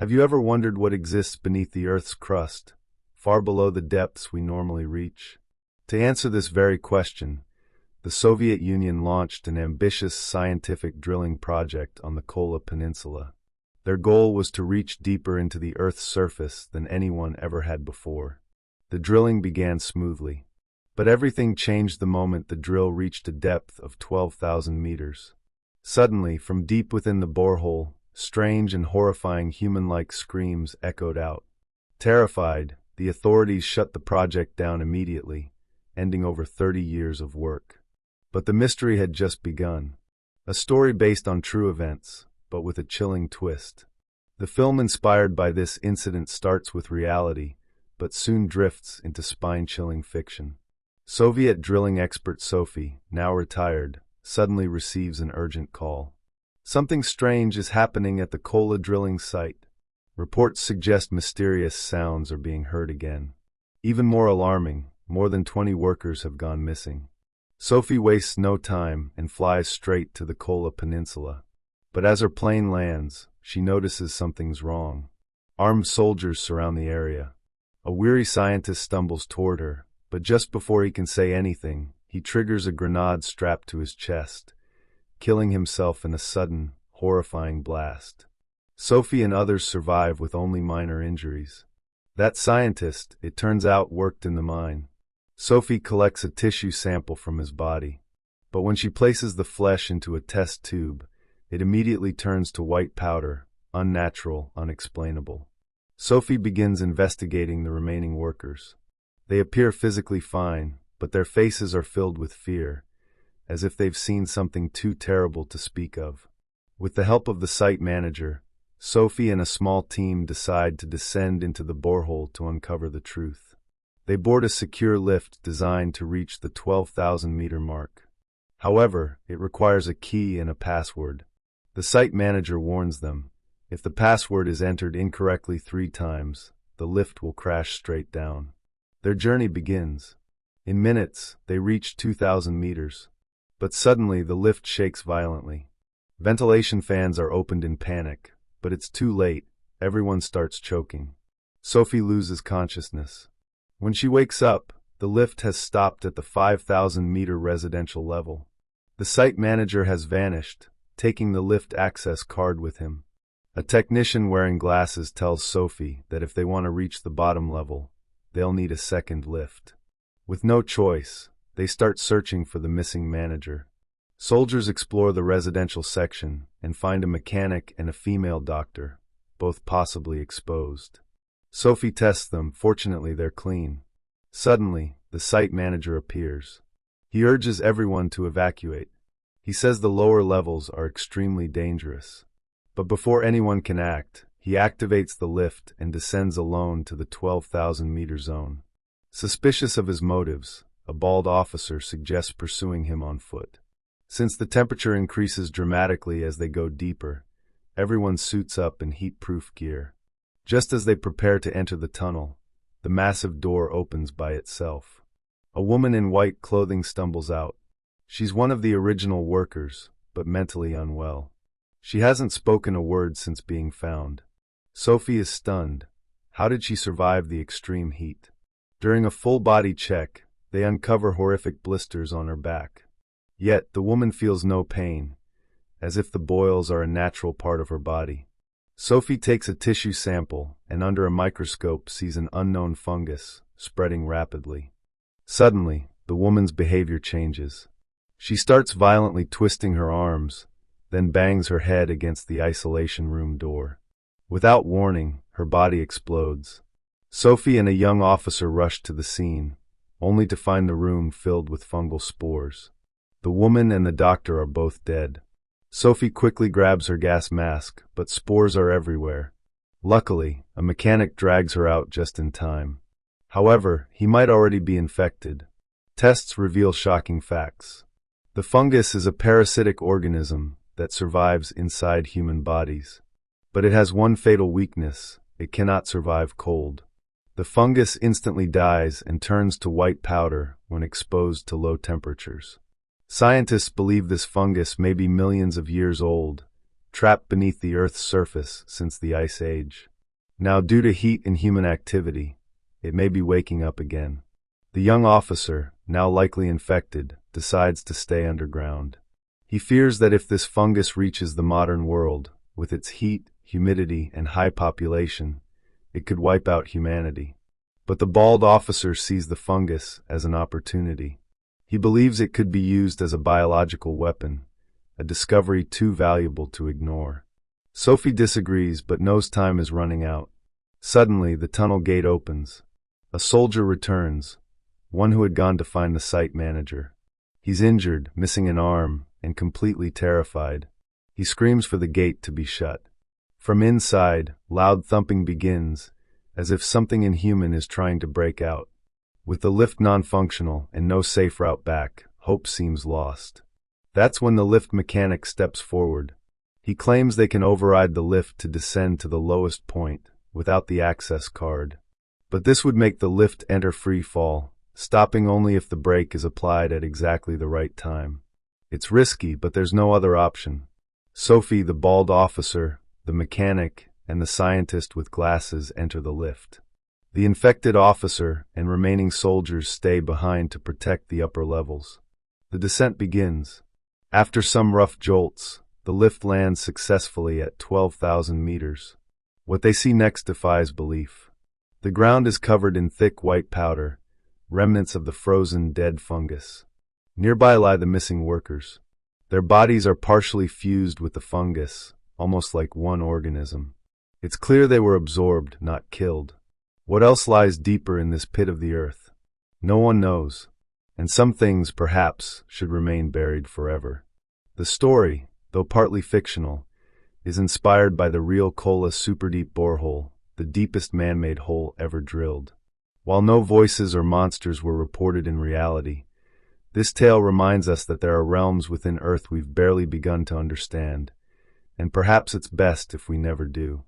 Have you ever wondered what exists beneath the Earth's crust, far below the depths we normally reach? To answer this very question, the Soviet Union launched an ambitious scientific drilling project on the Kola Peninsula. Their goal was to reach deeper into the Earth's surface than anyone ever had before. The drilling began smoothly, but everything changed the moment the drill reached a depth of 12,000 meters. Suddenly, from deep within the borehole, strange and horrifying human-like screams echoed out. Terrified, the authorities shut the project down immediately, ending over 30 years of work. But the mystery had just begun. A story based on true events, but with a chilling twist. The film inspired by this incident starts with reality, but soon drifts into spine-chilling fiction. Soviet drilling expert Sophie, now retired, suddenly receives an urgent call. Something strange is happening at the Kola drilling site. Reports suggest mysterious sounds are being heard again. Even more alarming, more than 20 workers have gone missing. Sophie wastes no time and flies straight to the Kola Peninsula. But as her plane lands, she notices something's wrong. Armed soldiers surround the area. A weary scientist stumbles toward her, but just before he can say anything, he triggers a grenade strapped to his chest, killing himself in a sudden, horrifying blast. Sophie and others survive with only minor injuries. That scientist, it turns out, worked in the mine. Sophie collects a tissue sample from his body, but when she places the flesh into a test tube, it immediately turns to white powder, unnatural, unexplainable. Sophie begins investigating the remaining workers. They appear physically fine, but their faces are filled with fear, as if they've seen something too terrible to speak of. With the help of the site manager, Sophie and a small team decide to descend into the borehole to uncover the truth. They board a secure lift designed to reach the 12,000-meter mark. However, it requires a key and a password. The site manager warns them, if the password is entered incorrectly 3 times, the lift will crash straight down. Their journey begins. In minutes, they reach 2,000 meters. But suddenly, the lift shakes violently. Ventilation fans are opened in panic, but it's too late. Everyone starts choking. Sophie loses consciousness. When she wakes up, the lift has stopped at the 5,000-meter residential level. The site manager has vanished, taking the lift access card with him. A technician wearing glasses tells Sophie that if they want to reach the bottom level, they'll need a second lift. With no choice, they start searching for the missing manager. Soldiers explore the residential section and find a mechanic and a female doctor, both possibly exposed. Sophie tests them. Fortunately, they're clean. Suddenly, the site manager appears. He urges everyone to evacuate. He says the lower levels are extremely dangerous. But before anyone can act, he activates the lift and descends alone to the 12,000-meter zone. Suspicious of his motives, a bald officer suggests pursuing him on foot. Since the temperature increases dramatically as they go deeper, everyone suits up in heat-proof gear. Just as they prepare to enter the tunnel, the massive door opens by itself. A woman in white clothing stumbles out. She's one of the original workers, but mentally unwell. She hasn't spoken a word since being found. Sophie is stunned. How did she survive the extreme heat? During a full-body check, they uncover horrific blisters on her back. Yet, the woman feels no pain, as if the boils are a natural part of her body. Sophie takes a tissue sample and under a microscope sees an unknown fungus spreading rapidly. Suddenly, the woman's behavior changes. She starts violently twisting her arms, then bangs her head against the isolation room door. Without warning, her body explodes. Sophie and a young officer rush to the scene, only to find the room filled with fungal spores. The woman and the doctor are both dead. Sophie quickly grabs her gas mask, but spores are everywhere. Luckily, a mechanic drags her out just in time. However, he might already be infected. Tests reveal shocking facts. The fungus is a parasitic organism that survives inside human bodies. But it has one fatal weakness: it cannot survive cold. The fungus instantly dies and turns to white powder when exposed to low temperatures. Scientists believe this fungus may be millions of years old, trapped beneath the Earth's surface since the Ice Age. Now, due to heat and human activity, it may be waking up again. The young officer, now likely infected, decides to stay underground. He fears that if this fungus reaches the modern world, with its heat, humidity, and high population, it could wipe out humanity. But the bald officer sees the fungus as an opportunity. He believes it could be used as a biological weapon, a discovery too valuable to ignore. Sophie disagrees but knows time is running out. Suddenly, the tunnel gate opens. A soldier returns, one who had gone to find the site manager. He's injured, missing an arm, and completely terrified. He screams for the gate to be shut. From inside, loud thumping begins, as if something inhuman is trying to break out. With the lift non-functional and no safe route back, hope seems lost. That's when the lift mechanic steps forward. He claims they can override the lift to descend to the lowest point, without the access card. But this would make the lift enter free fall, stopping only if the brake is applied at exactly the right time. It's risky, but there's no other option. Sophie, the bald officer, the mechanic, and the scientist with glasses enter the lift. The infected officer and remaining soldiers stay behind to protect the upper levels. The descent begins. After some rough jolts, the lift lands successfully at 12,000 meters. What they see next defies belief. The ground is covered in thick white powder, remnants of the frozen dead fungus. Nearby lie the missing workers. Their bodies are partially fused with the fungus, almost like one organism. It's clear they were absorbed, not killed. What else lies deeper in this pit of the earth? No one knows, and some things, perhaps, should remain buried forever. The story, though partly fictional, is inspired by the real Kola Superdeep Borehole, the deepest man-made hole ever drilled. While no voices or monsters were reported in reality, this tale reminds us that there are realms within Earth we've barely begun to understand, and perhaps it's best if we never do.